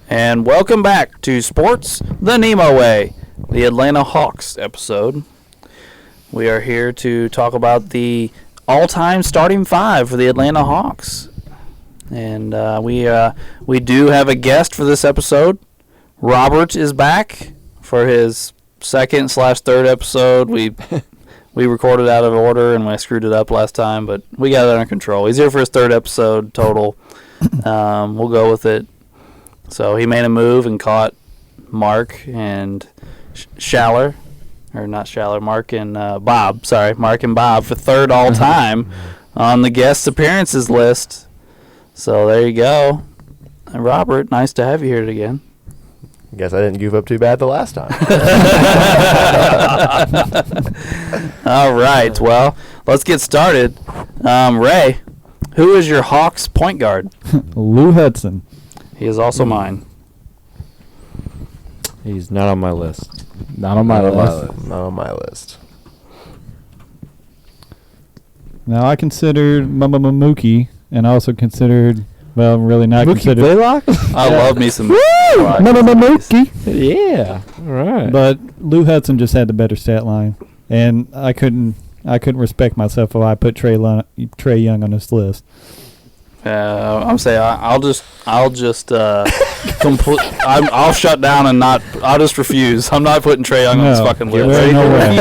And welcome back to Sports the NEMO Way, the Atlanta Hawks episode. We are here to talk about the all-time starting five for the Atlanta Hawks. And we do have a guest for this episode. Robert is back for his second/third episode. We recorded out of order and I screwed it up last time, but we got it under control. He's here for his third episode total. We'll go with it. So he made a move and caught Mark and Schaller, or not Schaller, Mark and Bob. Sorry, Mark and Bob for third all time on the guest appearances list. So there you go. And Robert, nice to have you here again. Guess I didn't goof up too bad the last time. All right, well, let's get started. Ray, who is your Hawks point guard? Lou Hudson. He is also mine. He's not on my list. Not on my list. Not on my list. Now, I considered Mookie, and I also considered, well, really not Mookie considered. Blaylock? I love me some. Mookie. Yeah. All right. But Lou Hudson just had the better stat line, and I couldn't respect myself if I put Trey Young on this list. I'm saying I'll just I'll shut down and not. I'll just refuse. I'm not putting Trae Young on this fucking list. No way.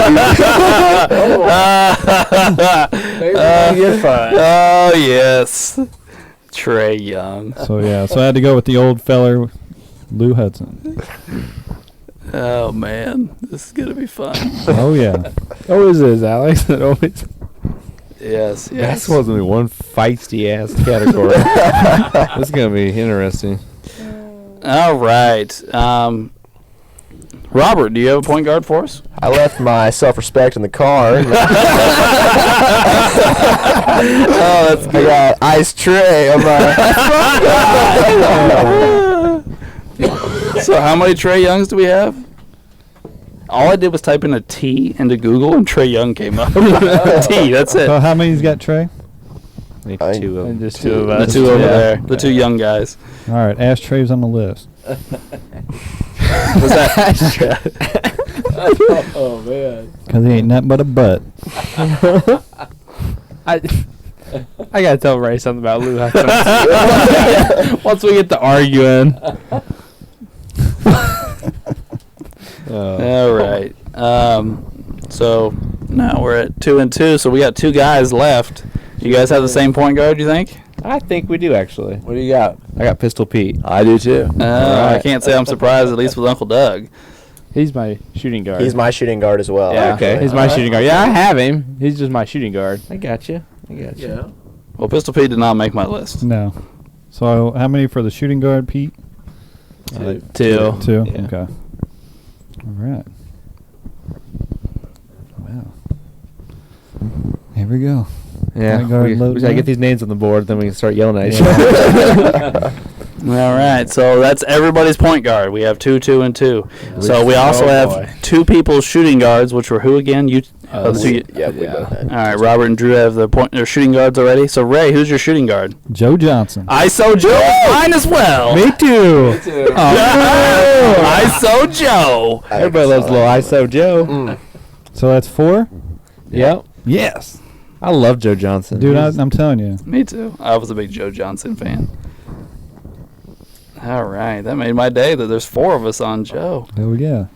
Oh yes, Trae Young. So I had to go with the old feller, Lou Hudson. Oh man, this is gonna be fun. Oh yeah. Always is, Alex. It always. Yes. Basketball's gonna be one feisty ass category. This is gonna be interesting. All right. Robert, do you have a point guard for us? I left my self-respect in the car. Oh, that's good. I got Ice Trey on my. So how many Trae Youngs do we have? All I did was type in a T into Google and Trae Young came up. T, that's it. So how many's got Trey? Two of them. Just two of The us. two over there. The two young guys. All right, Ashtray's on the list. Was that? Oh man. Because he ain't nothing but a butt. I gotta tell Ray something about Lou Hudson. Once we get to arguing. All right. So now we're at 2-2. So we got two guys left. You guys have the same point guard, you think? I think we do actually. What do you got? I got Pistol Pete. I do too. I can't say I'm surprised, at least with Uncle Doug. He's my shooting guard. He's my shooting guard as well. Yeah, okay. actually. He's my shooting guard. Yeah, I have him. He's just my shooting guard. I got you. Yeah. Well, Pistol Pete did not make my list. No. So how many for the shooting guard, Pete? Two. Two? Yeah. Okay. All right. Wow. Here we go. Yeah, Point guard we loaded gotta up. get these names on the board, then we can start yelling at each other. All right, so that's everybody's point guard. We have 2, 2, and 2. So we also have two people's shooting guards, which were who again? You. The two, Yeah, we both had. all right, Robert and Drew have their shooting guards already. So Ray, who's your shooting guard? Joe Johnson. ISO Joe is mine as well. Me too. ISO Joe. Everybody loves little ISO Joe. So that's 4? Yep. Yes. I love Joe Johnson. Dude, I'm telling you. Me too. I was a big Joe Johnson fan. All right, that made my day that there's 4 of us on Joe. Oh, yeah.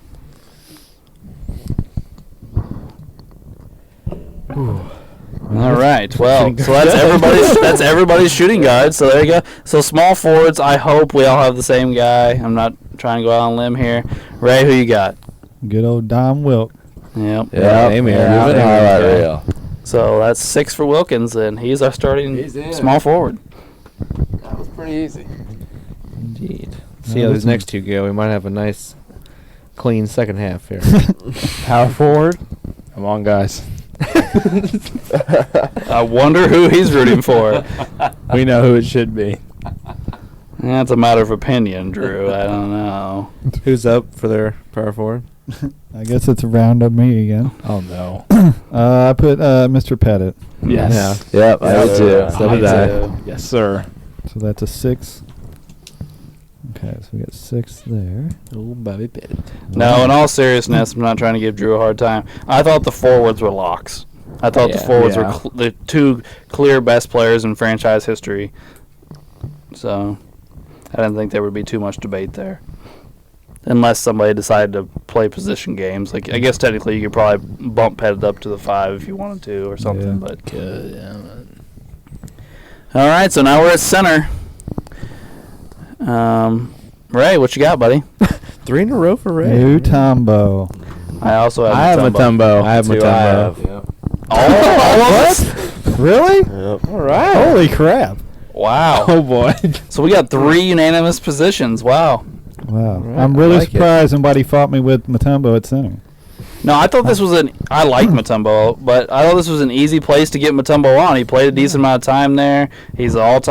All right. Well, so that's everybody's shooting guard. So there you go. So small forwards. I hope we all have the same guy. I'm not trying to go out on a limb here. Ray, who you got? Good old Dom Wilk. Yep. Yeah, same here. Yeah. So that's 6 for Wilkins, and he's our starting small forward. That was pretty easy. Indeed. See how these next two go. We might have a nice, clean second half here. Power forward. Come on, guys. I wonder who he's rooting for. We know who it should be. That's a matter of opinion, Drew. I don't know. Who's up for their power forward? I guess it's a round of me again. Oh, no. I put Mr. Pettit. Yes. Yep, I did too. So did I. Yes, sir. So that's a 6. Okay, so we got 6 there. Oh, Bobby Pettit. No, in all seriousness, I'm not trying to give Drew a hard time. I thought the forwards were locks. I thought the Yeah. forwards Yeah. were the 2 clear best players in franchise history. So I didn't think there would be too much debate there. Unless somebody decided to play position games. Like, I guess technically you could probably bump Pettit up to the 5 if you wanted to or something. Yeah. But Good, yeah. all right, so now we're at center. Ray, what you got, buddy? 3 in a row for Ray. Mutombo. I also have I have Mutombo. Mutombo. I have Two I Mutombo. have. Yep. All of us? Really? Yep. All right. Holy crap. Wow. Oh, boy. So we got 3 unanimous positions. Wow. Wow. Right, I'm I really like it. surprised somebody fought me with Mutombo at center. No, I thought this was I like Mutombo, but I thought this was an easy place to get Mutombo on. He played a decent amount of time there. He's a Hall of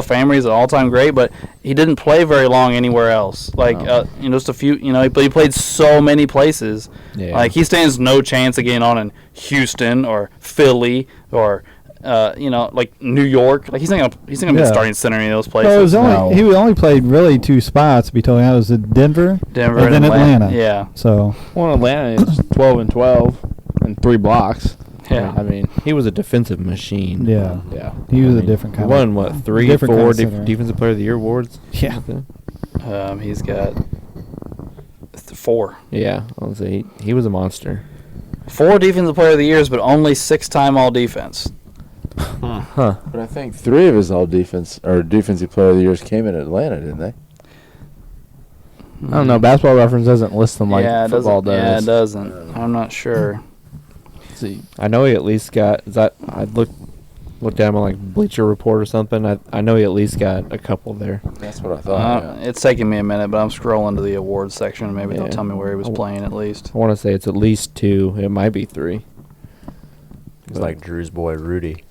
Famer. He's an all-time great, but he didn't play very long anywhere else. Like, just a few. He played so many places. Yeah. Like, he stands no chance of getting on in Houston or Philly or like New York. Like, he's not gonna be Yeah. starting center in any of those So it places. was he only played really 2 spots, to be totally honest. It was Denver, Denver and then Atlanta. Yeah. So, Well, Atlanta is 12 and 12 and 3 blocks. Yeah. I mean, he was a defensive machine. yeah. Yeah. He was I a mean, different kind won, of... what, 3, different 4 kind of center. Defensive Player of the Year awards? Yeah. He's got 4. Yeah, I'll say he was a monster. 4 defensive player of the years, but only 6-time all defense. Huh. But I think 3 of his all defensive player of the years came in Atlanta, didn't they? I don't know. Basketball Reference doesn't list them like yeah, it football doesn't. Yeah, does. it doesn't. I'm not sure. Let's see. I know he at least got. I looked down on like Bleacher Report or something. I know he at least got a couple there. That's what I thought. It's taking me a minute, but I'm scrolling to the awards section. Maybe they'll Yeah. tell me where he was playing at least. I want to say it's at least 2. It might be 3. It's like Drew's boy Rudy.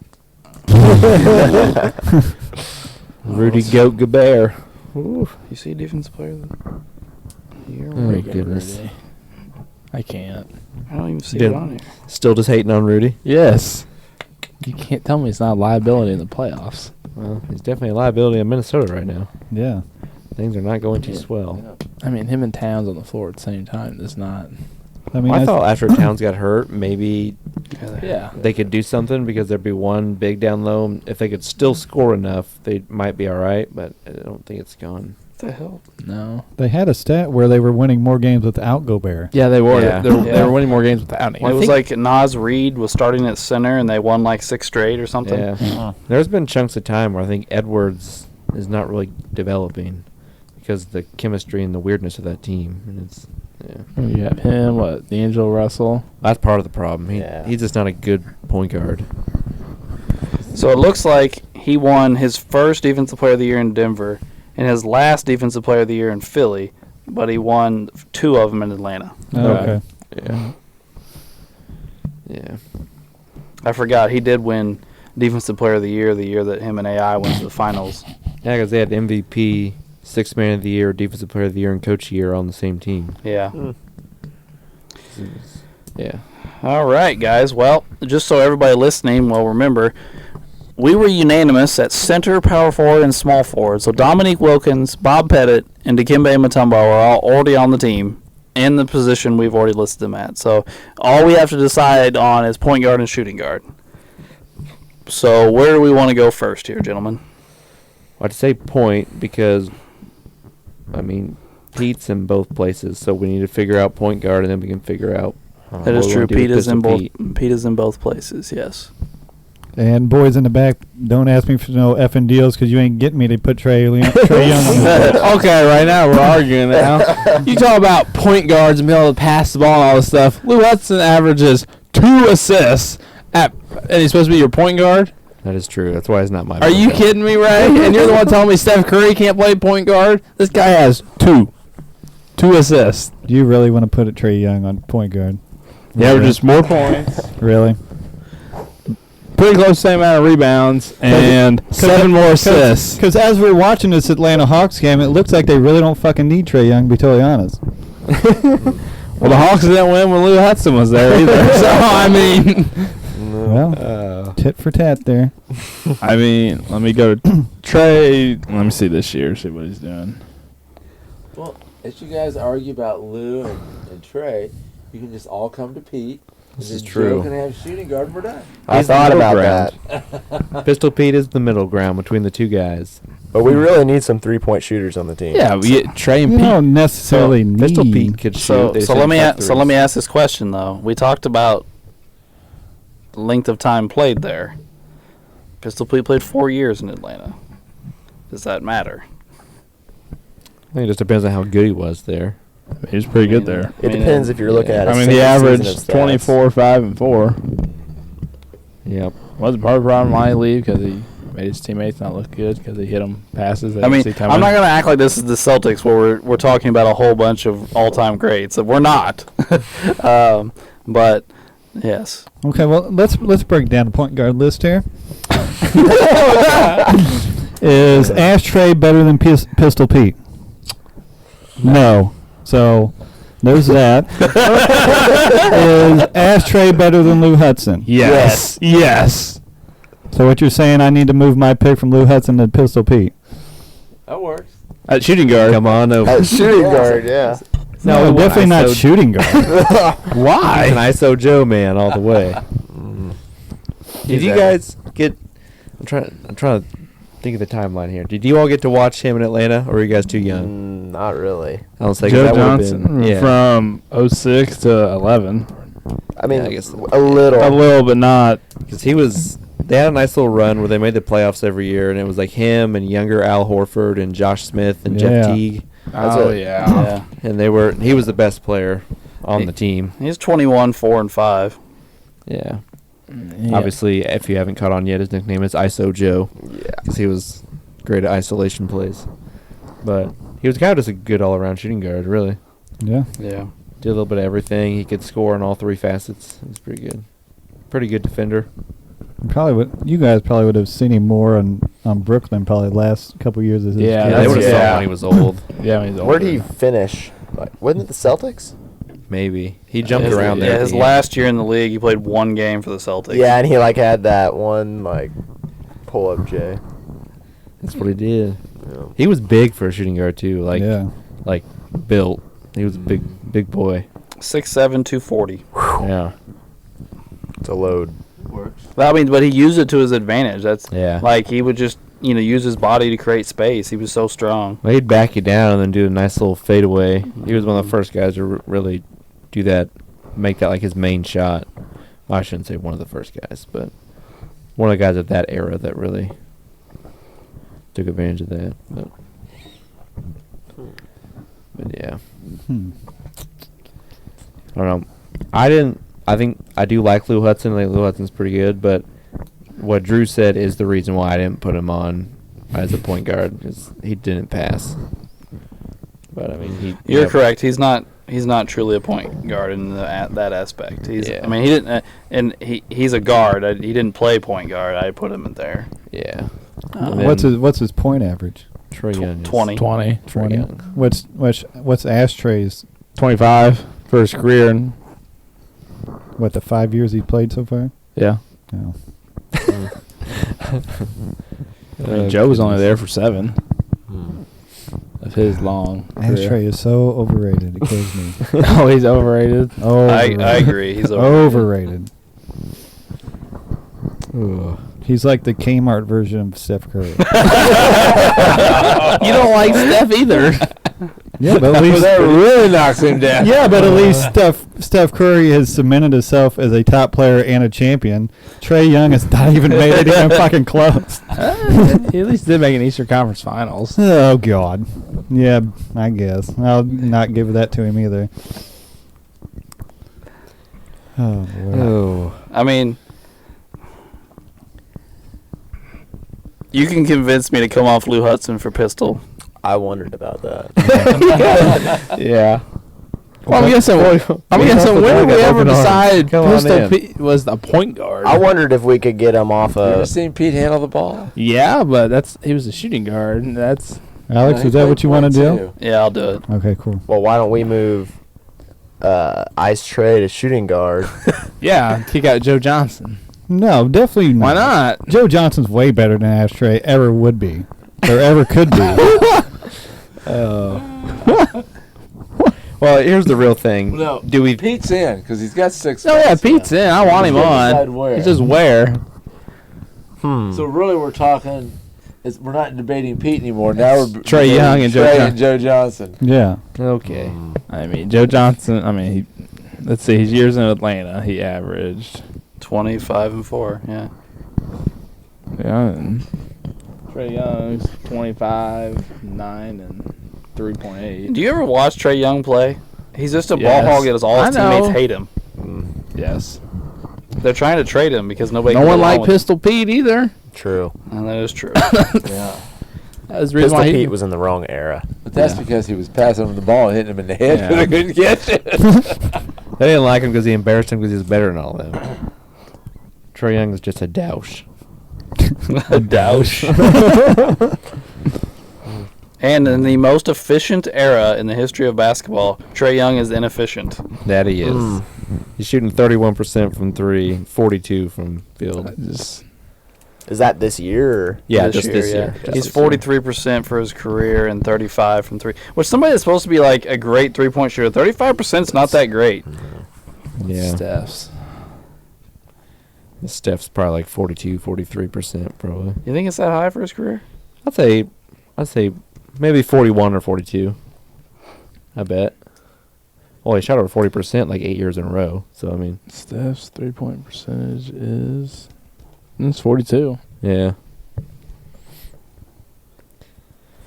Rudy Goat Gobert. Ooh. You see defensive player of the year? Oh my Very good, goodness. Rudy. I can't. I don't even see Yeah. it on here. Still just hating on Rudy. Yes. You can't tell me it's not a liability in the playoffs. Well, he's definitely a liability in Minnesota right now. Yeah. Things are not going too swell. I mean, him and Towns on the floor at the same time is not. I mean, I thought after Towns got hurt, maybe Yeah. they could do something because there'd be one big down low. And if they could still score enough, they might be all right. But I don't think it's gone. What the hell? No. they had a stat where they were winning more games without Gobert. Yeah, they were. Yeah. They were winning more games without him. It was like Nas Reed was starting at center, and they won like 6 straight or something. Yeah. There's been chunks of time where I think Edwards is not really developing because of the chemistry and the weirdness of that team. And it's You have him, D'Angelo Russell. that's part of the problem. Yeah. He's just not a good point guard. So it looks like he won his first defensive player of the year in Denver and his last defensive player of the year in Philly, but he won 2 of them in Atlanta. Oh, okay. Yeah. Yeah. I forgot he did win defensive player of the year that him and AI went to the finals. Yeah, because they had MVP, Sixth Man of the Year, Defensive Player of the Year, and Coach of the Year on the same team. Yeah. Yeah. All right, guys. Well, just so everybody listening will remember, we were unanimous at center, power forward, and small forward. So Dominique Wilkins, Bob Pettit, and Dikembe Mutombo are all already on the team in the position we've already listed them at. So all we have to decide on is point guard and shooting guard. So where do we want to go first here, gentlemen? I'd say point because, I mean, Pete's in both places, so we need to figure out point guard, and then we can figure out. That is what we true. wanna do with Pete is in Pistol both. Pete. Pete is in both places. Yes. And boys in the back, don't ask me for no effing deals because you ain't getting me to put Trey Young on the Okay, right now we're arguing now. You talk about point guards and being able to pass the ball and all this stuff. Lou Hudson averages 2 assists and he's supposed to be your point guard? That is true. That's why it's not my. Are point you guard. kidding me, Ray? And you're the one telling me Steph Curry can't play point guard? This guy has 2 assists. Do you really want to put Trey Young on point guard? He averages more points, Really? pretty close to the same amount of rebounds, and 7 more assists. Because as we're watching this Atlanta Hawks game, it looks like they really don't fucking need Trey Young, to be totally honest. Well, the Hawks didn't win when Lou Hudson was there either. So, I mean, Well, tit for tat there. let me go to Trey. Let me see this year, see what he's doing. Well, as you guys argue about Lou and Trey, you can just all come to Pete. This and is then true. Joe can have shooting guard. We're done. I He's the thought middle about ground. that. Pistol Pete is the middle ground between the two guys. But we really need some 3-point shooters on the team. Yeah, we get Trey and You Pete. don't necessarily need. Pistol Pete could shoot. So They so shoot let me five so let me threes. ask this question though. We talked about length of time played there. Pistol Pete played 4 years in Atlanta. Does that matter? I think it just depends on how good he was there. He was pretty good there. It depends if you're looking at. I a mean, he single season averaged of stats. 24, 5, and 4. Yep. Wasn't part of the problem why he leave because he made his teammates not look good because he hit them passes. They I mean, didn't see coming. I'm not going to act like this is the Celtics where we're talking about a whole bunch of all-time greats. We're not. But yes. Okay, well let's break down the point guard list here. Is Ashtray better than Pistol Pete? No. So there's that. Is Ashtray better than Lou Hudson? Yes. Yes. So what you're saying, I need to move my pick from Lou Hudson to Pistol Pete? That works. At shooting guard. Come on over. Shooting guard, yeah. No, we want definitely not ISO. shooting guard. Why? He's an ISO Joe man all the way. Did you guys get? I'm trying to think of the timeline here. Did you all get to watch him in Atlanta, or were you guys too young? Not really. I don't say Joe that would've Johnson been, yeah. from 06 to 11. I mean, I guess a little. A little, but not. Because he was. They had a nice little run where they made the playoffs every year, and it was like him and younger Al Horford and Josh Smith and Yeah. Jeff Teague, Oh, it. yeah. Yeah. and he was the best player on the team. He's 21, 4, and 5. Yeah. Yeah. Obviously, if you haven't caught on yet, his nickname is ISO Joe. Yeah. Because he was great at isolation plays. But he was kind of just a good all-around shooting guard, really. Yeah. Yeah. Did a little bit of everything. He could score on all three facets. He was pretty good. Pretty good defender. You guys probably would have seen him more on Brooklyn probably the last couple years as his Yeah, kid. Yeah, they would have yeah. saw him when he was old. Yeah, when he's Where did older. he finish? Like, wasn't it the Celtics? Maybe. He jumped His- around there. Yeah, at his the end. last year in the league, he played one game for the Celtics. Yeah, and he had that one pull up J. That's what he did. Yeah. He was big for a shooting guard, too. Yeah. Like built. He was a big boy. 6'7", 240. Yeah. It's a load. I mean, but he used it to his advantage. That's Yeah. like he would just use his body to create space. He was so strong. Well, he'd back you down and then do a nice little fadeaway. He was one of the first guys to really do that, make that like his main shot. Well, I shouldn't say one of the first guys, but one of the guys of that era that really took advantage of that. But yeah, Hmm. I don't know. I think I do like Lou Hudson. I think Lou Hudson's pretty good, but what Drew said is the reason why I didn't put him on as a point guard because he didn't pass. But I mean, You're correct. He's not truly a point guard in that aspect. Yeah. I mean, he didn't, and he's a guard. He didn't play point guard. I put him in there. Yeah. What's his point average? Trey Young is 20. 20. Trae 20. Young. What's Ashtray's? 25 for his career. And What, the 5 years he played so far? yeah. No. I mean, Joe was only there for 7 of his long career. Ashtray is so overrated. It kills me. Oh, he's overrated. I agree. He's overrated. Overrated. He's like the Kmart version of Steph Curry. You don't like Steph either. Yeah, but at least that really knocks him down. Yeah, but at least Steph Curry has cemented himself as a top player and a champion. Trey Young has not even made it even fucking close. He at least did make an Eastern Conference Finals. Oh God. Yeah, I guess I'll not give that to him either. Oh boy. Oh. I mean, you can convince me to come off Lou Hudson for Pistol. I wondered about that. Yeah. Well, I'm guessing when did we ever decide Pistol Pete was a point guard? I wondered if we could get him off You ever of. seen Pete handle the ball? Yeah, but he was a shooting guard. And that's Alex, is that what you want to do? Yeah, I'll do it. Okay, cool. Well, why don't we move Ice Trey to shooting guard? yeah. Kick out Joe Johnson. No, definitely not. Why not? Joe Johnson's way better than Ashtray ever would be, or ever could be. Oh. Well, here's the real thing. No, Do we? Pete's in because he's got 6. Oh yeah, months Pete's now. in. I want him He's gonna decide on. where. It's just where. So really, we're talking. We're not debating Pete anymore. Now we're Trey debating Young and Joe Trey Johnson. and Joe Johnson. Yeah. Okay. I mean, Joe Johnson. I mean, let's see. His years in Atlanta, he averaged. 25-4. Yeah. Yeah. And Trey Young's 25, 9, and 3.8. Do you ever watch Trey Young play? He's just a ball Yes. hog that all his I know. teammates hate him. Yes. They're trying to trade him because nobody. No can one get along liked with Pistol Pete either. True. him. And that is true. Yeah, That was the reason Pistol why he Pete was in the wrong era. but that's Yeah. because he was passing him the ball and hitting him in the head, Yeah. but I couldn't catch it. They didn't like him because he embarrassed him because he was better than all of them. Trey Young is just a douche. A douche. And in the most efficient era in the history of basketball, Trey Young is inefficient. That he is. He's shooting 31% from 3, 42 from field. just Is that this year? Or? Yeah, just this year. Yeah. Just He's this year. 43% for his career and 35 from 3. Which somebody that's supposed to be like a great 3-point shooter, 35% is not that great. Yeah. Steph's. Steph's probably like 42, 43% probably. You think it's that high for his career? I'd say maybe 41 or 42. I bet. Well, he shot over 40% like 8 years in a row. So I mean, Steph's 3-point percentage is. It's 42. yeah.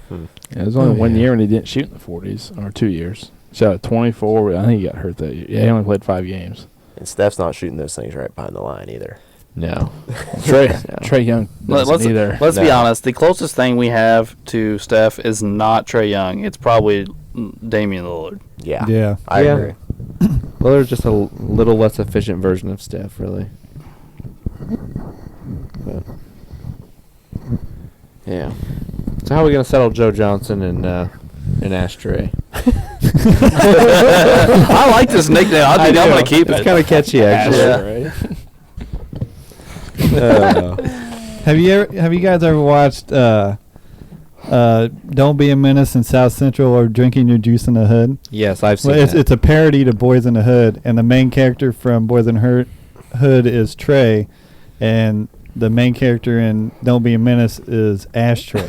Yeah, it was only 1 year when he didn't shoot in the 40s, or 2 years. Shot at 24. I think he got hurt that year. Yeah, he only played 5 games. And Steph's not shooting those things right behind the line either. No. Trey Young doesn't either. Let's be No. honest. The closest thing we have to Steph is not Trey Young. It's probably Damian Lillard. Yeah. Yeah. I Yeah. agree. Well, there's just a little less efficient version of Steph, really. But, yeah. So how are we gonna settle Joe Johnson and Ashtray? I like this nickname. I think I'm going to keep It's it. kind of catchy, actually. Yeah. Have you guys ever watched Don't Be a Menace in South Central or Drinking Your Juice in the Hood? Yes, I've seen Well, that. it's a parody to Boys in the Hood, and the main character from Boys in the Hood is Trey, and the main character in Don't Be a Menace is Ashtray.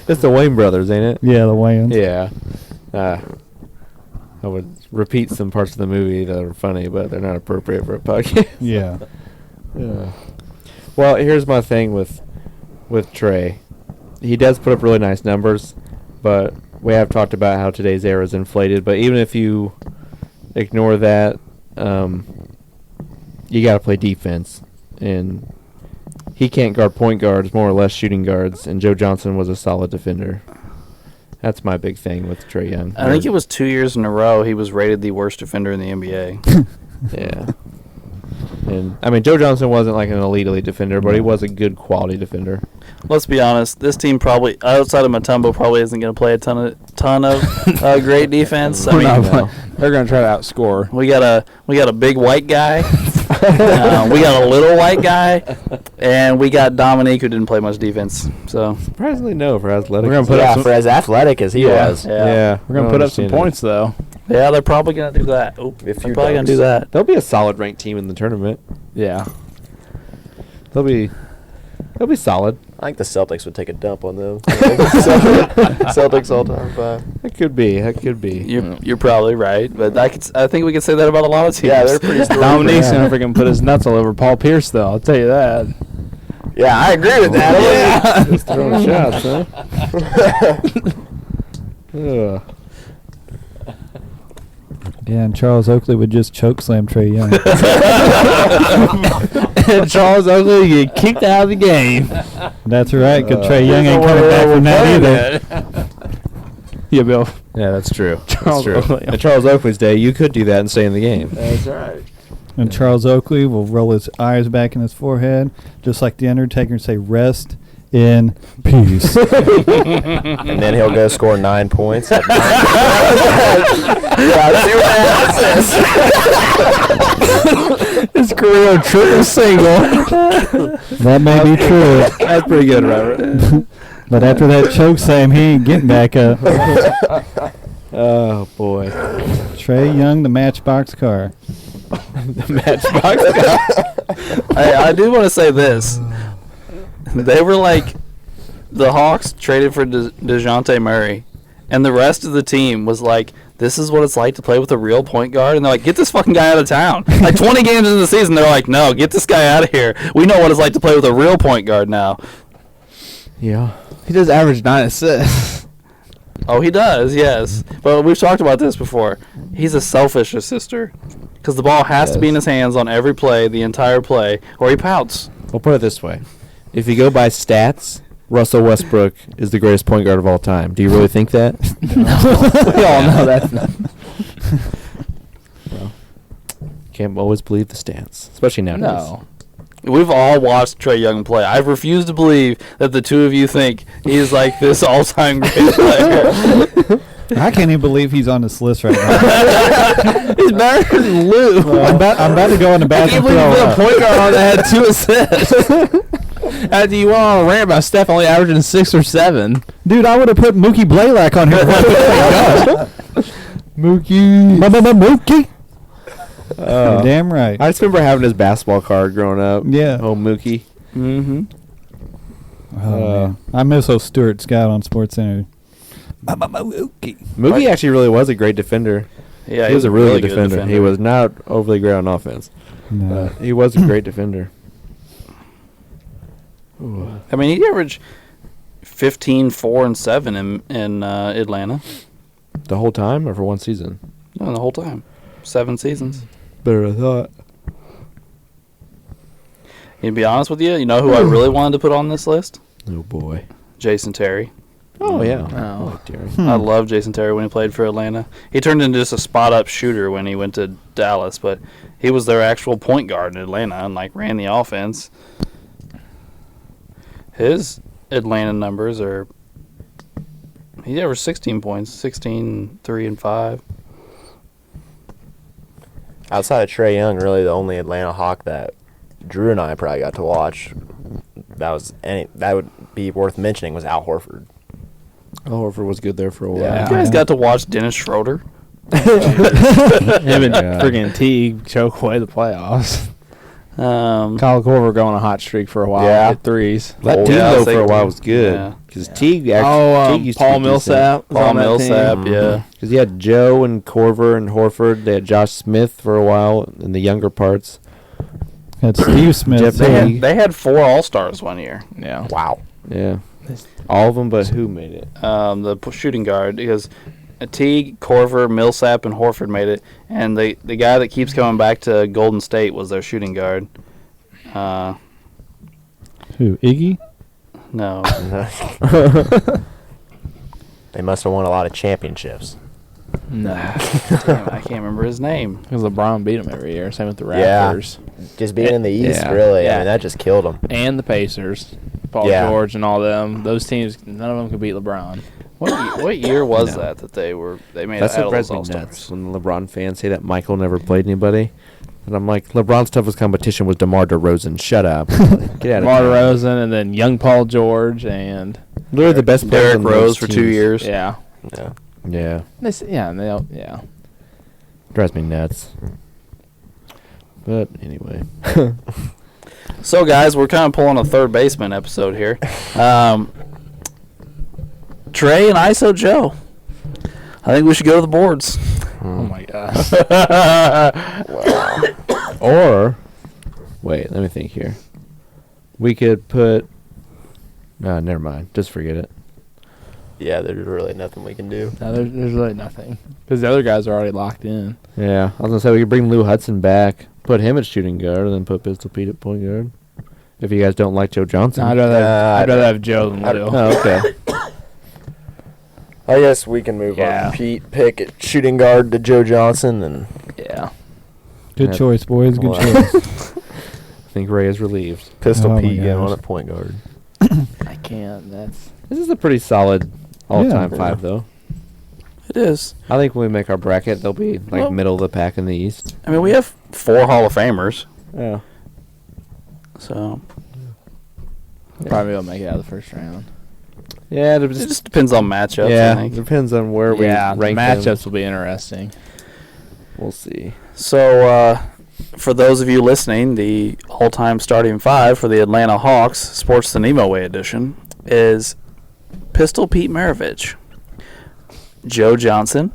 It's the Wayne brothers, ain't it? Yeah, the Wayans. Yeah. I would repeat some parts of the movie that are funny, but they're not appropriate for a podcast. Yeah. Yeah. Well, here's my thing with Trey. He does put up really nice numbers, but we have talked about how today's era is inflated. But even if you ignore that, you got to play defense, and he can't guard point guards, more or less shooting guards. And Joe Johnson was a solid defender. That's my big thing with Trey Young. I think it was 2 years in a row he was rated the worst defender in the NBA. Yeah. And I mean, Joe Johnson wasn't like an elite defender, but he was a good quality defender. Let's be honest. This team probably, outside of Mutombo, probably isn't going to play a ton of great defense. I mean, No. They're going to try to outscore. we got a big white guy, we got a little white guy, and we got Dominique who didn't play much defense. So Surprisingly, no for athletic. We're gonna put up Yeah, some- for as athletic as he was. yeah, We're going to put up some points, though. yeah, they're probably going to do that. Oop, A few they're probably going to dunks. do that. They'll be a solid ranked team in the tournament. Yeah. They'll be solid. I think the Celtics would take a dump on them. Celtics all time 5. That could be. You're probably right, but I think we can say that about a lot of teams. Yeah, they're pretty strong. Dominique's going to freaking put his nuts all over Paul Pierce, though. I'll tell you that. Yeah, I agree with that. Just throwing shots, huh? Ugh. Yeah, and Charles Oakley would just choke slam Trey Young. And Charles Oakley would get kicked out of the game. That's right, because Trey Young ain't coming back from that either. Yeah, Bill. Yeah, that's true. Charles That's true. Oakley. At Charles Oakley's day, you could do that and stay in the game. That's right. And Charles Oakley will roll his eyes back in his forehead, just like the Undertaker, and say, "Rest in peace." And then he'll go score 9 points. Yeah, see what happens. His career triple single. That may be true. That's pretty good, Robert. But after that choke slam, he ain't getting back up. Oh boy. Trey Young, the Matchbox car. The Matchbox guy. I do want to say this. They were like, the Hawks traded for DeJounte Murray, and the rest of the team was like, this is what it's like to play with a real point guard. And they're like, get this fucking guy out of town. Like 20 games into the season, they're like, no, get this guy out of here. We know what it's like to play with a real point guard now. Yeah. He does average 9 assists. Oh, he does, yes. But we've talked about this before. He's a selfish assister because the ball has to be in his hands on every play, the entire play, or he pouts. We'll put it this way. If you go by stats, Russell Westbrook is the greatest point guard of all time. Do you really think that? We all know that's not. Well, can't always believe the stats, especially nowadays. No. We've all watched Trae Young play. I refuse to believe that the two of you think he's like this all-time great player. I can't even believe he's on this list right now. He's better than Lou. I'm about to go in the I bathroom. can't believe you put a point guard on that had 2 assists. After you went on a rant about Steph only averaging 6 or 7. Dude, I would have put Mookie Blaylock on here. Mookie. Mookie. You're damn right. I just remember having his basketball card growing up. Yeah. Oh, Mookie. Mm-hmm. Oh, man. I miss old Stuart Scott on Sports Center. Mookie. Mookie actually really was a great defender. Yeah, He was a really good defender. He was not overly great on offense. No. He was a great defender. I mean, he averaged 15, 4, and 7 in Atlanta. The whole time or for one season? No, the whole time. 7 seasons. Better than I thought. To be honest with you, you know who I really wanted to put on this list? Oh, boy. Jason Terry. Oh, yeah. Oh. I like Terry. I love Jason Terry when he played for Atlanta. He turned into just a spot-up shooter when he went to Dallas, but he was their actual point guard in Atlanta and like ran the offense. His Atlanta numbers are, he averaged 16 points, 16, 3, and 5. Outside of Trae Young, really the only Atlanta Hawk that Drew and I probably got to watch that would be worth mentioning was Al Horford. Al Horford was good there for a while. Yeah. You guys got to watch Dennis Schroeder. Him and Yeah. friggin' Teague choke away the playoffs. Um, Kyle Korver going on a hot streak for a while. Yeah. Hit threes. That Oh, team, yeah, though, they- for a while was good. yeah. Because Teague actually Teague used Paul to be decent. Millsap. was Paul on that team. Millsap, yeah. Because he had Joe and Corver and Horford. They had Josh Smith for a while in the younger parts. Had Steve Smith. Jeff They Beatty. they had 4 All-Stars one year. Yeah. Wow. Yeah. All of them, but who made it? The shooting guard, because Teague, Corver, Millsap, and Horford made it, and the guy that keeps coming back to Golden State was their shooting guard. Who? Iggy? No, They must have won a lot of championships. No. damn, I can't remember his name. Because LeBron beat him every year. Same with the Yeah. Raptors. Just being in the East, Yeah. really. Yeah. I mean, that just killed them. And the Pacers. Paul Yeah. George and all them. Those teams, none of them could beat LeBron. What year was No. that they made That's it out what of those drives me All-Stars? nuts when the LeBron fans say that Michael never played anybody. And I'm like, LeBron's toughest competition was DeMar DeRozan. Shut up. Get out of DeMar here. DeRozan and then young Paul George and Literally the best player Derrick on those Rose for 2 teams. years. yeah. Yeah. Yeah. Yeah. Drives me nuts. But anyway. So, guys, we're kind of pulling a third baseman episode here. Trey and ISO Joe. I think we should go to the boards. Oh my gosh. Or, wait, let me think here. We could put. No, never mind. Just forget it. Yeah, there's really nothing we can do. No, there's really nothing. Because the other guys are already locked in. Yeah, I was gonna say we could bring Lou Hudson back, put him at shooting guard, and then put Pistol Pete at point guard. If you guys don't like Joe Johnson. No, I'd rather have Joe than Lou. Oh, okay. I guess we can move Yeah. on. Pete Pick at shooting guard to Joe Johnson, and Yeah. Good Yeah. choice, boys. Good Wow. choice. I think Ray is relieved. Pistol Oh my Pete getting gosh. on at point guard. I can't. That's. This is a pretty solid all-time Yeah. five, though. It is. I think when we make our bracket, they'll be like Well- middle of the pack in the East. I mean, we have 4 Hall of Famers, Yeah. so Probably will make it out of the first round. Yeah, It just depends on matchups, I yeah, think. depends on where we Yeah, rank matchups them. will be interesting. We'll see. So, for those of you listening, the all-time starting five for the Atlanta Hawks, Sports the NEMO Way edition, is Pistol Pete Maravich, Joe Johnson,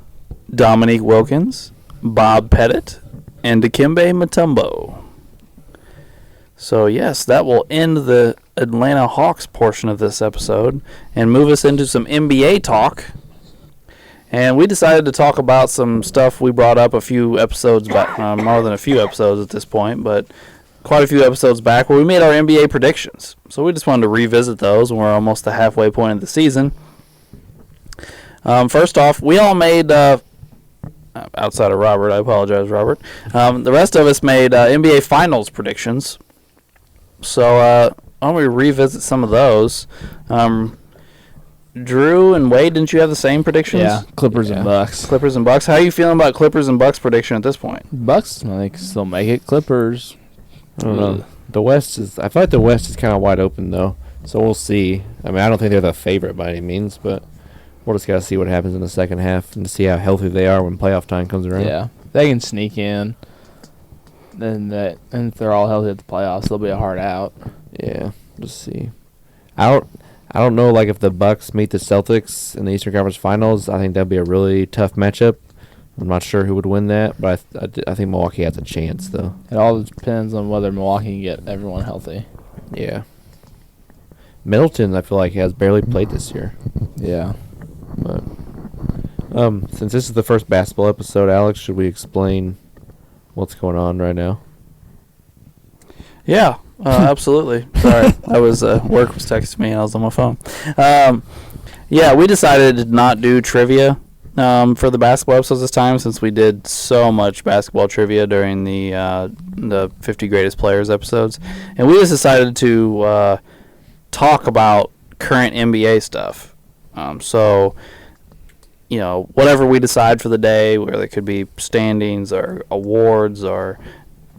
Dominique Wilkins, Bob Pettit, and Dikembe Mutombo. So, yes, that will end the Atlanta Hawks portion of this episode and move us into some NBA talk. And we decided to talk about some stuff we brought up a few episodes back, more than a few episodes at this point, but quite a few episodes back where we made our NBA predictions. So we just wanted to revisit those when we're almost the halfway point of the season. First off, we all made, outside of Robert, I apologize, Robert. The rest of us made NBA Finals predictions. So why don't we revisit some of those? Drew and Wade, didn't you have the same predictions? Yeah, Clippers and Bucks. Clippers and Bucks. How are you feeling about Clippers and Bucks prediction at this point? Bucks, I think, still make it. Clippers. I don't know. The West is. I feel like the West is kind of wide open though, so we'll see. I mean, I don't think they're the favorite by any means, but we'll just gotta see what happens in the second half and see how healthy they are when playoff time comes around. Yeah, they can sneak in. And if they're all healthy at the playoffs, they'll be a hard out. Yeah, just see. I don't know, like, if the Bucks meet the Celtics in the Eastern Conference Finals, I think that'd be a really tough matchup. I'm not sure who would win that, but I think Milwaukee has a chance, though. It all depends on whether Milwaukee can get everyone healthy. Yeah. Middleton, I feel like, has barely played this year. Yeah. But since this is the first basketball episode, Alex, should we explain what's going on right now? Yeah, absolutely. Sorry, I was work was texting me and I was on my phone. Yeah, we decided to not do trivia for the basketball episodes this time since we did so much basketball trivia during the 50 Greatest Players episodes, and we just decided to talk about current NBA stuff. So, you know, whatever we decide for the day, whether it could be standings or awards or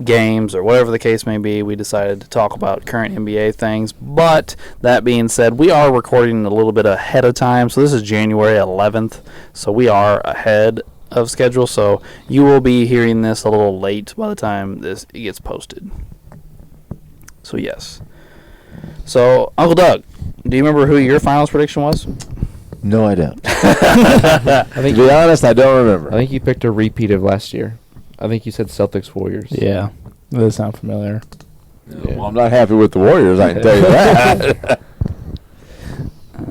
games or whatever the case may be, we decided to talk about current NBA things. But that being said, we are recording a little bit ahead of time. So this is January 11th. So we are ahead of schedule. So you will be hearing this a little late by the time this gets posted. So yes. So Uncle Doug, do you remember who your finals prediction was? No, I don't. I think To be honest, I don't remember. I think you picked a repeat of last year. I think you said Celtics Warriors. Yeah. That does sound familiar. Yeah. Well, I'm not happy with the Warriors, I can tell you that.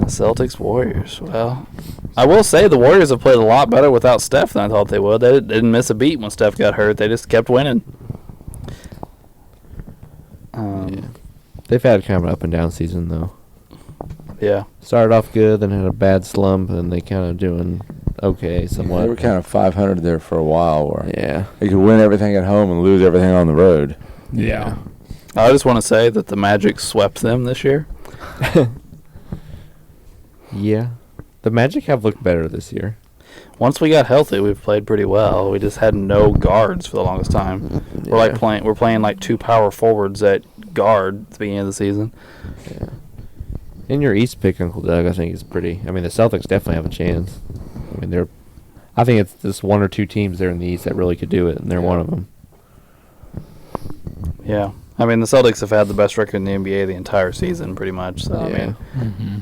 Celtics Warriors. Well, I will say the Warriors have played a lot better without Steph than I thought they would. They didn't miss a beat when Steph got hurt. They just kept winning. Yeah. They've had kind of an up and down season though. Yeah. Started off good, then had a bad slump, and they kind of doing okay somewhat. They were kind of 500 there for a while where Yeah. they could win everything at home and lose everything on the road. Yeah. I just want to say that the Magic swept them this year. Yeah. The Magic have looked better this year. Once we got healthy, we've played pretty well. We just had no guards for the longest time. Yeah. We're playing like two power forwards at guard at the beginning of the season. Yeah. In your East pick, Uncle Doug, I think is pretty. I mean, the Celtics definitely have a chance. I mean, I think it's just one or two teams there in the East that really could do it, and they're one of them. Yeah. I mean, the Celtics have had the best record in the NBA the entire season, pretty much. So, I Yeah. mean, Mm-hmm.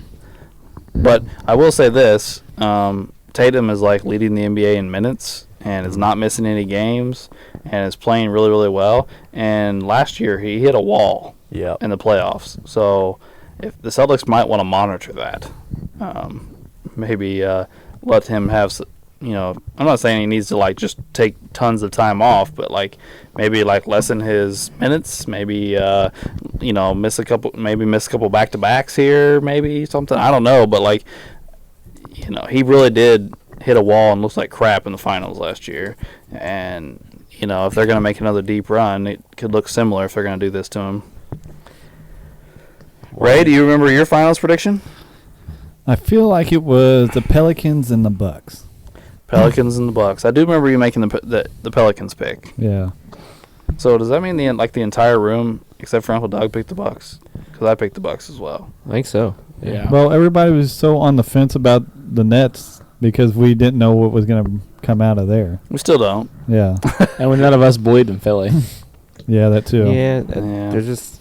but I will say this: Tatum is like leading the NBA in minutes and is not missing any games and is playing really, really well. And last year he hit a wall in the playoffs. So if the Celtics might want to monitor that, maybe let him have. You know, I'm not saying he needs to like just take tons of time off, but like maybe like lessen his minutes, maybe you know, miss a couple back to backs here, maybe something. I don't know, but like, you know, he really did hit a wall and looks like crap in the finals last year. And you know, if they're gonna make another deep run, it could look similar if they're gonna do this to him. Ray, do you remember your finals prediction? I feel like it was the Pelicans and the Bucks. Pelicans and the Bucks. I do remember you making the Pelicans pick. Yeah. So does that mean the entire room except for Uncle Doug picked the Bucks? Because I picked the Bucks as well. I think so. Yeah. Well, everybody was so on the fence about the Nets because we didn't know what was going to come out of there. We still don't. Yeah. And when none of us believed in Philly. Yeah, that too. Yeah, Yeah. they're just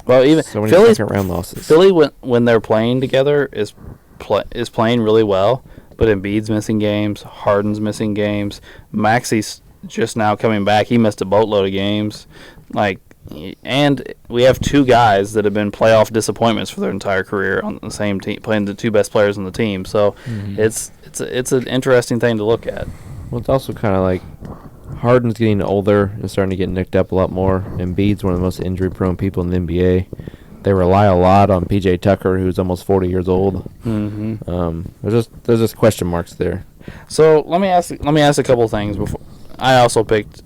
Well, even so many Philly's second round losses. Philly when they're playing together is playing really well, but Embiid's missing games, Harden's missing games, Maxi's just now coming back. He missed a boatload of games, and we have two guys that have been playoff disappointments for their entire career on the same team, playing the two best players on the team. So it's an interesting thing to look at. Well, it's also kind of like Harden's getting older and starting to get nicked up a lot more. Embiid's one of the most injury-prone people in the NBA. They rely a lot on P.J. Tucker, who's almost 40 years old. Mm-hmm. There's just question marks there. So let me ask a couple of things before. I also picked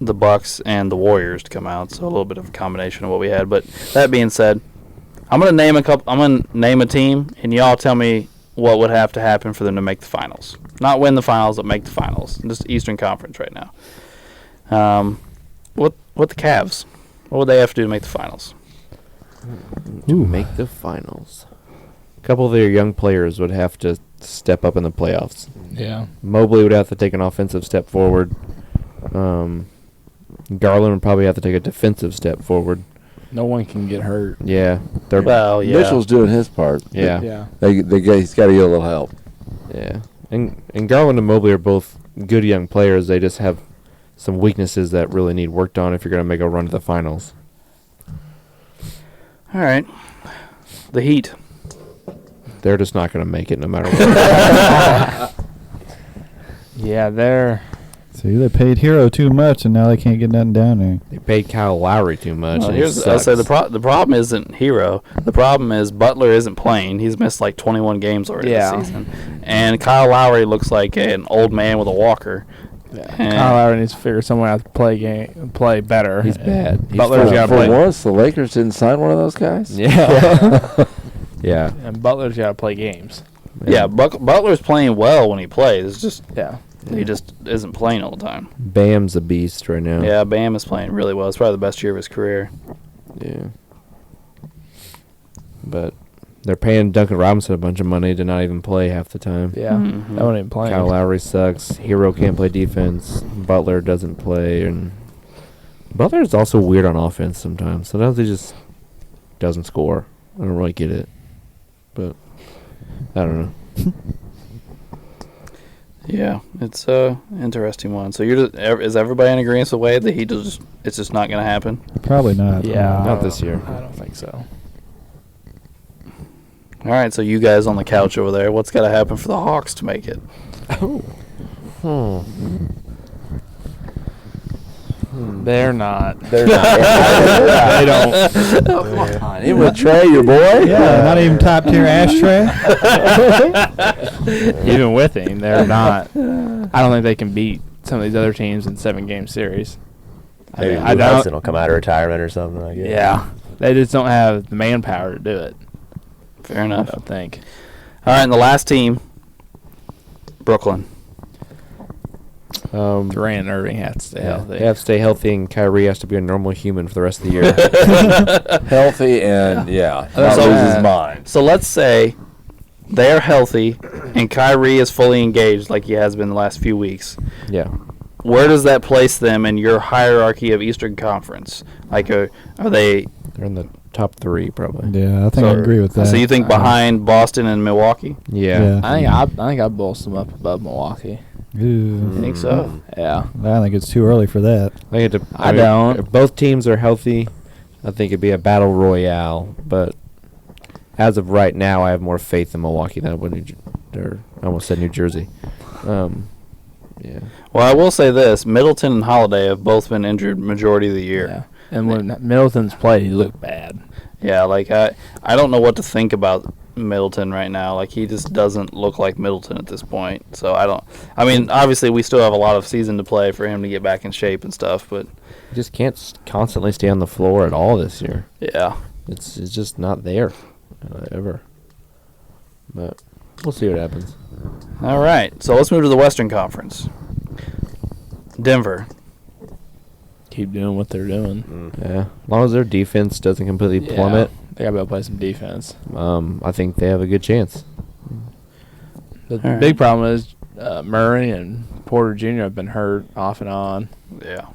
the Bucks and the Warriors to come out, so a little bit of a combination of what we had. But that being said, I'm gonna name a team, and y'all tell me what would have to happen for them to make the finals. Not win the finals, but make the finals. Just Eastern Conference right now. What the Cavs? What would they have to do to make the finals? To make the finals. A couple of their young players would have to step up in the playoffs. Yeah. Mobley would have to take an offensive step forward. Garland would probably have to take a defensive step forward. No one can get hurt. Yeah. Well, yeah. Mitchell's doing his part. Yeah. Yeah. He's got to get a little help. Yeah. And Garland and Mobley are both good young players. They just have some weaknesses that really need worked on if you're going to make a run to the finals. All right. The Heat. They're just not going to make it no matter what. Yeah, they're... See, they paid Hero too much, and now they can't get nothing down there. They paid Kyle Lowry too much. Well, and he I sucks. say the problem isn't Hero. The problem is Butler isn't playing. He's missed like 21 games already this season. And Kyle Lowry looks like an old man with a walker. Yeah. And Kyle Lowry needs to figure someone out to play better. He's bad. He's Butler's got to For play. once, the Lakers didn't sign one of those guys. Yeah. Yeah. And Butler's got to play games. yeah, Butler's playing well when he plays. It's just Yeah. he just isn't playing all the time. Bam's a beast right now. Yeah, Bam is playing really well. It's probably the best year of his career. Yeah. But they're paying Duncan Robinson a bunch of money to not even play half the time. Yeah. Mhm. That one ain't playing. Kyle Lowry sucks. Hero can't play defense. Butler doesn't play, and Butler's also weird on offense sometimes. Sometimes he just doesn't score. I don't really get it, but I don't know. Yeah, it's a interesting one. So is everybody in agreement with Wade that it's just not going to happen? Probably not. Yeah. Not this year. I don't think so. All right, so you guys on the couch over there, what's got to happen for the Hawks to make it? They're not. They're not. They don't. Come on. Even with Trey, your boy? Yeah, not even top tier ashtray. Even with him, they're not. I don't think they can beat some of these other teams in 7-game series. Maybe I Lou don't. Hudson will come out of retirement or something like that. Yeah. They just don't have the manpower to do it. Fair I enough. don't think. All right, and the last team, Brooklyn. Durant and Irving have to stay healthy. They have to stay healthy, and Kyrie has to be a normal human for the rest of the year. Healthy and, not So- lose his mind. So let's say they're healthy and Kyrie is fully engaged like he has been the last few weeks. Yeah. Where does that place them in your hierarchy of Eastern Conference? Like, are they? They're in the top 3 probably. Yeah, I think I agree with that. So you think behind Boston and Milwaukee? Yeah. I think I'd boast them up above Milwaukee. Ooh. You think so? Yeah. I think it's too early for that. I don't. If both teams are healthy, I think it'd be a battle royale. But as of right now, I have more faith in Milwaukee than I would I almost said New Jersey. Yeah. Well, I will say this: Middleton and Holiday have both been injured majority of the year. Yeah. And when Middleton's played, he looked bad. Yeah, like I don't know what to think about Middleton right now. Like he just doesn't look like Middleton at this point. So I mean, obviously we still have a lot of season to play for him to get back in shape and stuff. But He just can't constantly stay on the floor at all this year. yeah, It's just not there ever. But we'll see what happens. all right. So let's move to the Western Conference. Denver. Keep doing what they're doing. Yeah, as long as their defense doesn't completely plummet, They got to be able to play some defense. I think they have a good chance. The All big problem is Murray and Porter Jr. have been hurt off and on. Yeah.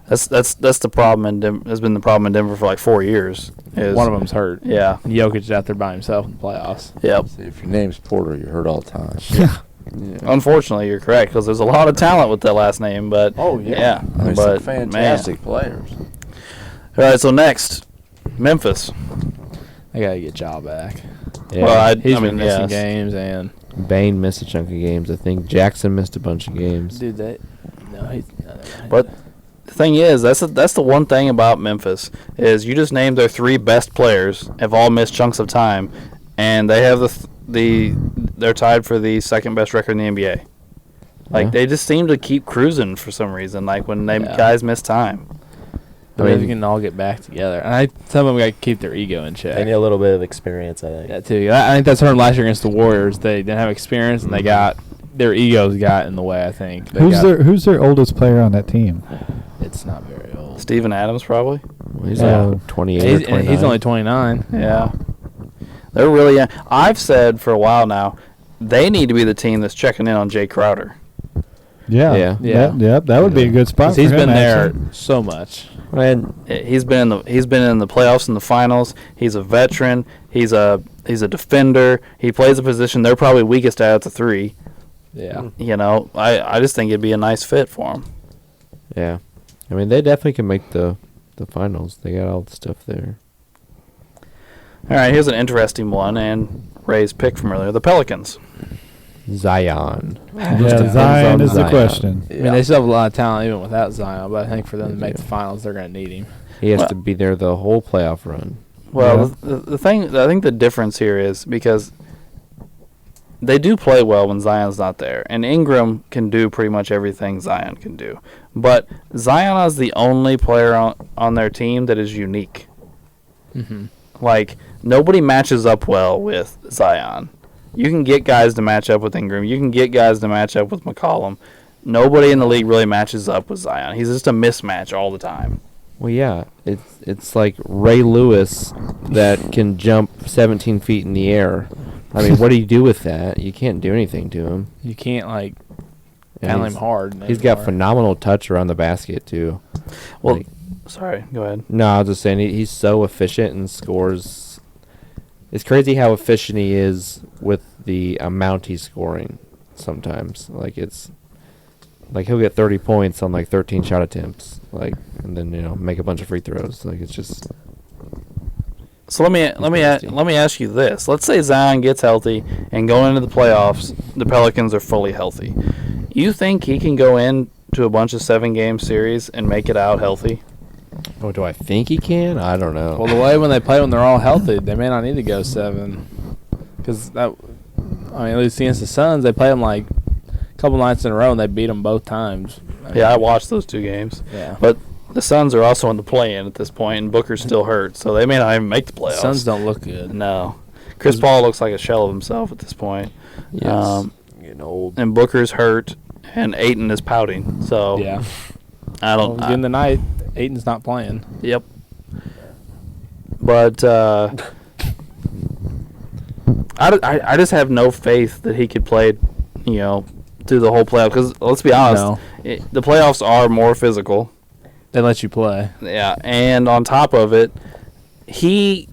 That's the problem has been the problem in Denver for like 4 years. One of them's hurt. Yeah. And Jokic is out there by himself in the playoffs. Yep. See, if your name's Porter, you're hurt all the time. Yeah. Unfortunately, you're correct because there's a lot of talent with that last name, but yeah, There's but some fantastic players. All right, so next, Memphis. They got to get Ja back. Yeah. Well, He's I been mean, missing yes. games, and Bane missed a chunk of games. I think Jackson missed a bunch of games. dude, no, But the thing is, that's the one thing about Memphis is you just named their 3 best players have all missed chunks of time, and they have they're tied for the second best record in the NBA. Like Yeah. they just seem to keep cruising for some reason. Like when guys miss time. I mean, we can all get back together. And some of them got to keep their ego in check. They need a little bit of experience, I think. Yeah, too. I think that's hurt last year against the Warriors. They didn't have experience, and they got their egos got in the way. I think. Who's their oldest player on that team? It's not very old. Steven Adams probably. Well, he's Yeah. like 28 or 29. He's only 29. Yeah. They're really young. I've said for a while now, they need to be the team that's checking in on Jay Crowder. Yeah. Yeah. That would be a good spot. 'Cause For he's him, been there actually. so much. And He's been in the playoffs and the finals. He's a veteran. He's a defender. He plays a position they're probably weakest at the 3. Yeah. You know, I just think it'd be a nice fit for him. yeah, I mean they definitely can make the finals. They got all the stuff there. All right, here's an interesting one, and Ray's pick from earlier: the Pelicans. Zion. Yeah, depends Zion on is the Zion. question. I mean, they still have a lot of talent even without Zion, but I think for them to make the finals, they're going to need him. He has Well- to be there the whole playoff run. Well, the thing, I think the difference here is because they do play well when Zion's not there, and Ingram can do pretty much everything Zion can do. But Zion is the only player on their team that is unique. Mm-hmm. Like, nobody matches up well with Zion. You can get guys to match up with Ingram. You can get guys to match up with McCollum. Nobody in the league really matches up with Zion. He's just a mismatch all the time. Well, yeah, it's like Ray Lewis that can jump 17 feet in the air. I mean, what do you do with that? You can't do anything to him. You can't, And handle him he's- hard. He's got anymore. phenomenal touch around the basket too. Well, Like- sorry, go ahead. No, I was just saying he's so efficient and scores. It's crazy how efficient he is with the amount he's scoring. Sometimes, it's like he'll get 30 points on like 13 shot attempts, and then make a bunch of free throws. It's just. So let me ask you this. Let's say Zion gets healthy and going into the playoffs, the Pelicans are fully healthy. You think he can go into a bunch of 7-game series and make it out healthy? Oh, do I think he can? I don't know. Well, the way when they play when they're all healthy, they may not need to go 7. Because at least against the Suns, they play them like a couple nights in a row and they beat them both times. Yeah, I watched those 2 games. Yeah. But the Suns are also in the play-in at this point, and Booker's still hurt, so they may not even make the The playoffs. Suns don't look good. No. Chris Paul looks like a shell of himself at this point. Yes. Getting old. And Booker's hurt, and Ayton is pouting. So Yeah. I don't. Well, in the night, Aiton's not playing. Yep. But I just have no faith that he could play, through the whole playoff. Because let's be honest, No. The playoffs are more physical. They let you play. Yeah, and on top of it, he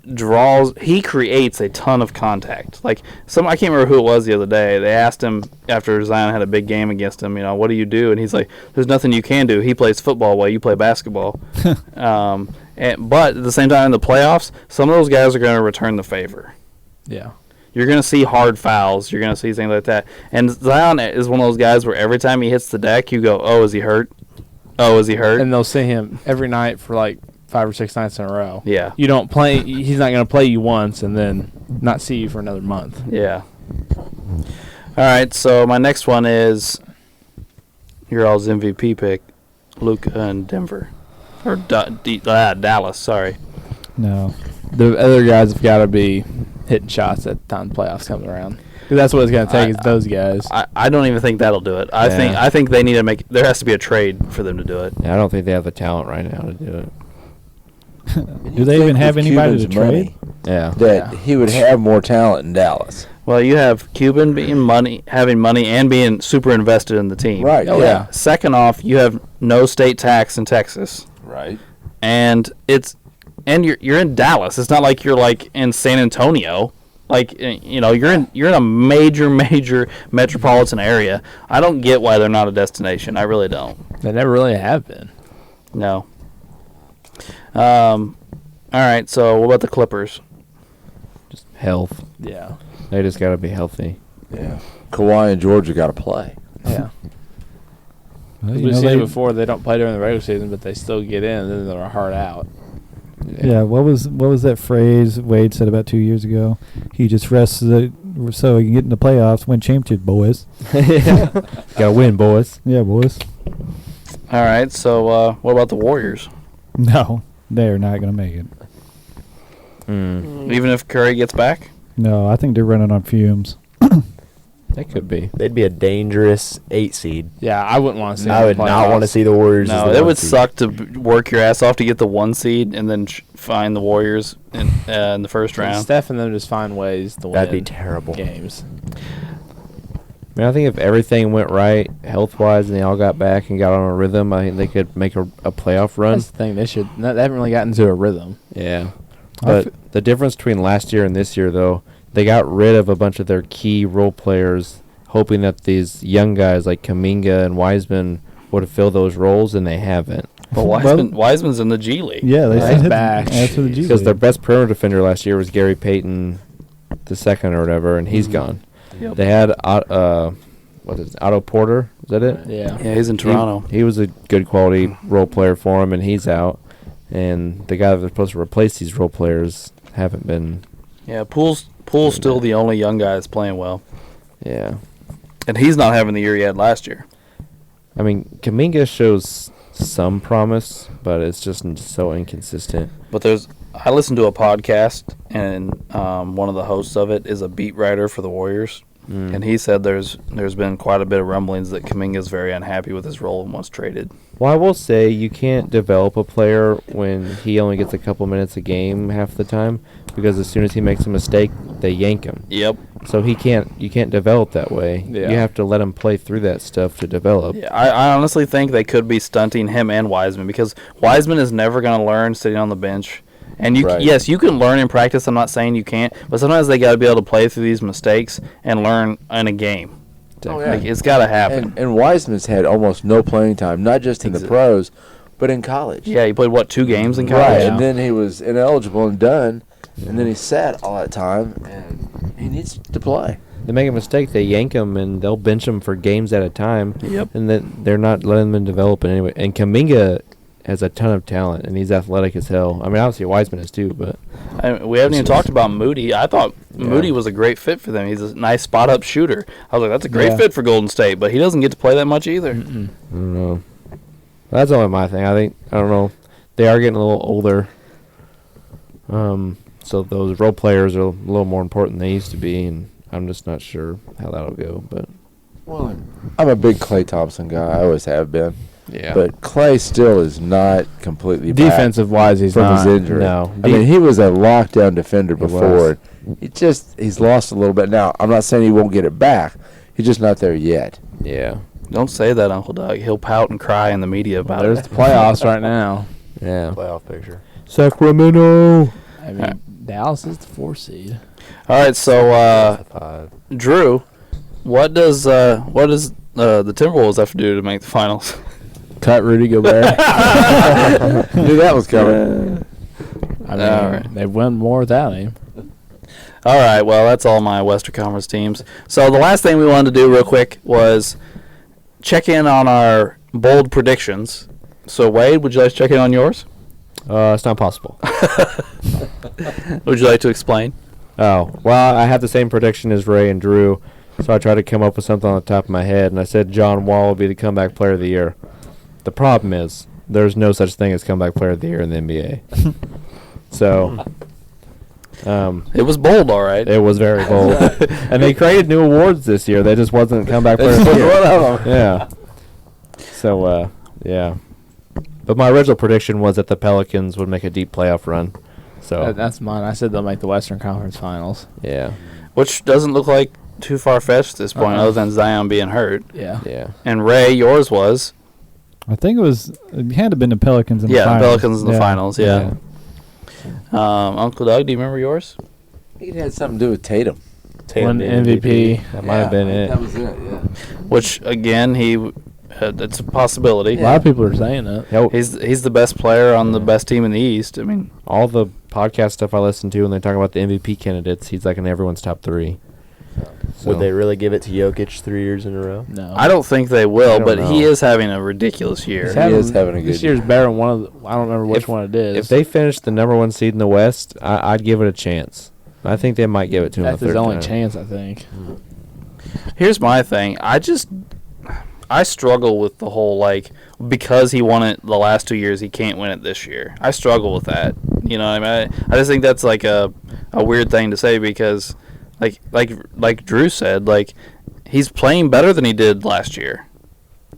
creates a ton of contact. I can't remember who it was the other day. They asked him after Zion had a big game against him, what do you do? And he's like, there's nothing you can do. He plays football while you play basketball. But at the same time in the playoffs, some of those guys are going to return the favor. Yeah. You're going to see hard fouls. You're going to see things like that. And Zion is one of those guys where every time he hits the deck, you go, oh, is he hurt? Oh, is he hurt? And they'll see him every night for 5 or 6 nights in a row. Yeah. You don't play. He's not going to play you once and then not see you for another month. Yeah. All right, so my next one is your all's MVP pick, Luka and Denver. Or Dallas, sorry. No. The other guys have got to be hitting shots at the time the playoffs comes around. 'Cause that's what it's going to take is those guys. I don't even think that'll do it. I think they need to there has to be a trade for them to do it. Yeah, I don't think they have the talent right now to do it. Do they even have anybody to trade? Yeah. That he would have more talent in Dallas. Well, you have Cuban having money and being super invested in the team. Right. Oh, yeah. Second off, you have no state tax in Texas, Right. and you're in Dallas. It's not like you're like in San Antonio. Like you're in a major metropolitan area. I don't get why they're not a destination. I really don't. They never really have been. No. All right. So what about the Clippers? Just health. Yeah. They just got to be healthy. Yeah. Kawhi and Georgia got to play. Yeah. Well, We've seen it before. They don't play during the regular season, but they still get in, and then they're hard out. Yeah, what was that phrase Wade said about 2 years ago? He just rests so he can get in the playoffs, win championship, boys. Got to win, boys. Yeah, boys. All right. So what about the Warriors? No, they're not going to make it. Even if Curry gets back? No, I think they're running on fumes. That could be. They'd be a dangerous 8 seed. Yeah, I wouldn't want to see. I would not want to see the Warriors. No, as the it 1 would seed. suck to work your ass off to get the 1 seed and then find the Warriors in the first round. Steph and them just find ways to win. That'd be terrible. Games. I mean, I think if everything went right health-wise and they all got back and got on a rhythm, I think they could make a playoff run. That's the thing. They haven't really gotten into a rhythm. Yeah. But the difference between last year and this year, though, they got rid of a bunch of their key role players, hoping that these young guys like Kuminga and Wiseman would fill those roles, and they haven't. But Wiseman's in the G League. Yeah, they Nice said back. after the G Because their League. best perimeter defender last year was Gary Payton the second or whatever, and he's gone. Yep. They had Otto Porter. Is that it? Yeah. Yeah, he's in Toronto. He was a good quality role player for him, and he's out. And the guy that was supposed to replace these role players haven't been. Yeah, Poole's still the only young guy that's playing well. Yeah. And he's not having the year he had last year. I mean, Kuminga shows some promise, but it's just so inconsistent. But I listened to a podcast, and one of the hosts of it is a beat writer for the Warriors. And he said there's been quite a bit of rumblings that Kuminga's very unhappy with his role and wants traded. Well, I will say you can't develop a player when he only gets a couple minutes a game half the time, because as soon as he makes a mistake, they yank him. Yep. So you can't develop that way. Yeah. You have to let him play through that stuff to develop. Yeah, I honestly think they could be stunting him and Wiseman, because Wiseman is never going to learn sitting on the bench. And Right. yes, you can learn in practice. I'm not saying you can't, but sometimes they got to be able to play through these mistakes and learn in a game. Oh, yeah. Like, it's got to happen. And Wiseman's had almost no playing time, not just in the pros, but in college. Yeah, he played 2 games in Right, college. and then he was ineligible and done, and then he sat all that time, and he needs to play. They make a mistake, they yank him, and they'll bench him for games at a time. Yep. And then they're not letting them develop in any way. And Kuminga has a ton of talent, and he's athletic as hell. I mean, obviously Wiseman is too, but We haven't even talked about Moody. I thought Moody was a great fit for them. He's a nice spot-up shooter. I was like, that's a great fit for Golden State, but he doesn't get to play that much either. I don't know. That's only my thing. I don't know. They are getting a little older. So those role players are a little more important than they used to be, and I'm just not sure how that'll go. But Well, I'm a big Klay Thompson guy. I always have been. yeah. But Klay still is not completely back Defensive wise, he's from not. his injury. No. I mean, he was a lockdown defender He before. He's lost a little bit. Now, I'm not saying he won't get it back. He's just not there yet. Yeah. Don't say that, Uncle Doug. He'll pout and cry in the media about There's it. the playoffs right now. Yeah. Playoff picture. Sacramento. I mean, Dallas is the 4 seed. All right, so 5. Drew, what does the Timberwolves have to do to make the finals? Cut Rudy Gobert. Knew that was coming. I mean, All right. they've won more without him. All right, well, that's all my Western Conference teams. So the last thing we wanted to do real quick was check in on our bold predictions. So, Wade, would you like to check in on yours? It's not possible. Would you like to explain? Oh, well, I have the same prediction as Ray and Drew, so I tried to come up with something on the top of my head, and I said John Wall will be the comeback player of the year. The problem is there's no such thing as comeback player of the year in the NBA. So, It was bold, all right. it was very bold. And they created new awards this year. They just wasn't comeback player of the year. One of them. Yeah. So, yeah. But my original prediction was that the Pelicans would make a deep playoff run. So That's mine. I said they'll make the Western Conference Finals. yeah, Which doesn't look like too far-fetched at this point, other than Zion being hurt. Yeah. yeah. And Ray, yours was? I think it had to have been the Pelicans in the finals. The Pelicans in the finals, yeah. Uncle Doug, do you remember yours? I think it had something to do with Tatum. One MVP. That might have been it. That was it, yeah. Which, again, it's a possibility. A lot of people are saying that. Yep. He's the best player on the best team in the East. I mean, All the podcast stuff I listen to when they talk about the MVP candidates, he's like in everyone's top 3. So, Would they really give it to Jokic 3 years in a row? No. I don't think they will, I don't but he know. is having a ridiculous year. He is having a good This year's year. better than one of the, I don't remember which one it is. if they finish the number 1 seed in the West, I'd give it a chance. I think they might give it to him. That's the his third only time. chance, I think. Here's my thing. I struggle with the whole, like, because he won it the last 2 years, he can't win it this year. I struggle with that. You know what I mean? I just think that's, like, a weird thing to say because, like Drew said, like, he's playing better than he did last year.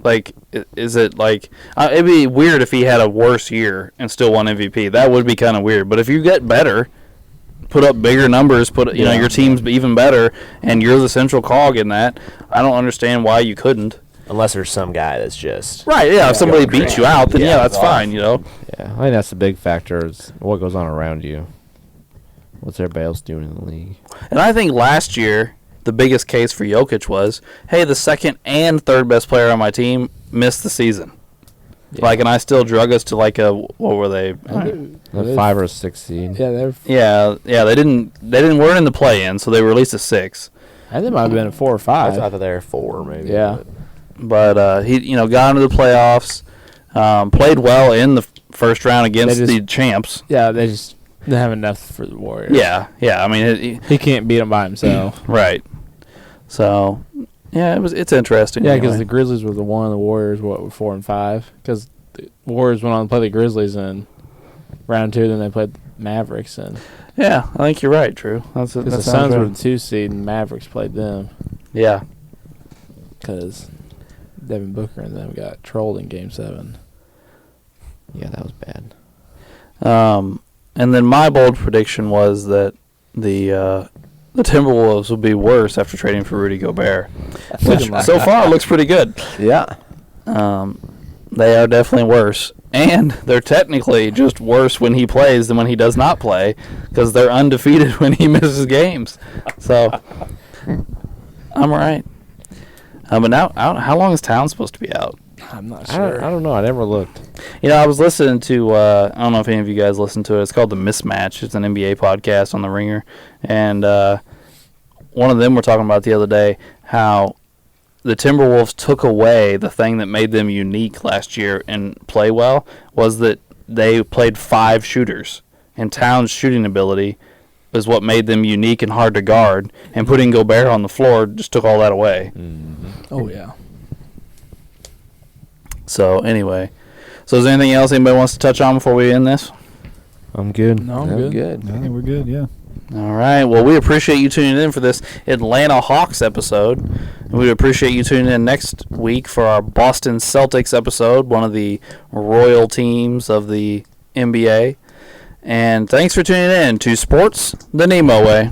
Like, is it, like, it'd be weird if he had a worse year and still won MVP. That would be kind of weird. But if you get better, put up bigger numbers, your team's even better, and you're the central cog in that, I don't understand why you couldn't. Unless there's some guy that's just Right, yeah. If somebody beats you out, then Yeah, that's it's fine, you know. Yeah, I think that's the big factor is what goes on around you. What's everybody else doing in the league? And I think last year the biggest case for Jokic was, hey, the second and third best player on my team missed the season. Yeah. Like, and I still drug us to like a what were they? The 5 or 6 seed. Yeah, they're. Yeah. They weren't in the play-in, so they were at least a 6. I think it might have been a 4 or I 5. thought they were 4 maybe. Yeah. But he got into the playoffs, played well in the first round against the champs. Yeah, they didn't have enough for the Warriors. Yeah. I mean, He can't beat them by himself. right. So, yeah, it's interesting. Yeah, because anyway. the Grizzlies were the one, and the Warriors were 4 and 5. Because the Warriors went on to play the Grizzlies in round 2, then they played the Mavericks, and Yeah, I think you're right, Drew. That the sounds Suns right. were the 2 seed, and Mavericks played them Yeah. because Devin Booker and them got trolled in Game 7. Yeah, that was bad. And then my bold prediction was that the Timberwolves will be worse after trading for Rudy Gobert, which so far looks pretty good. Yeah. They are definitely worse, and they're technically just worse when he plays than when he does not play, because they're undefeated when he misses games. So I'm right. But now, how long is Town supposed to be out? I'm not I sure. don't know. I never looked. You know, I was listening to, I don't know if any of you guys listen to it. It's called The Mismatch. It's an NBA podcast on The Ringer. And one of them were talking about the other day how the Timberwolves took away the thing that made them unique last year and play well was that they played 5 shooters. And Towns' shooting ability is what made them unique and hard to guard. And putting Gobert on the floor just took all that away. Oh, yeah. So, anyway. So, is there anything else anybody wants to touch on before we end this? I'm good. No, I'm good. I think we're good, yeah. All right. Well, we appreciate you tuning in for this Atlanta Hawks episode. And we appreciate you tuning in next week for our Boston Celtics episode, one of the royal teams of the NBA. And thanks for tuning in to Sports the NEMO Way.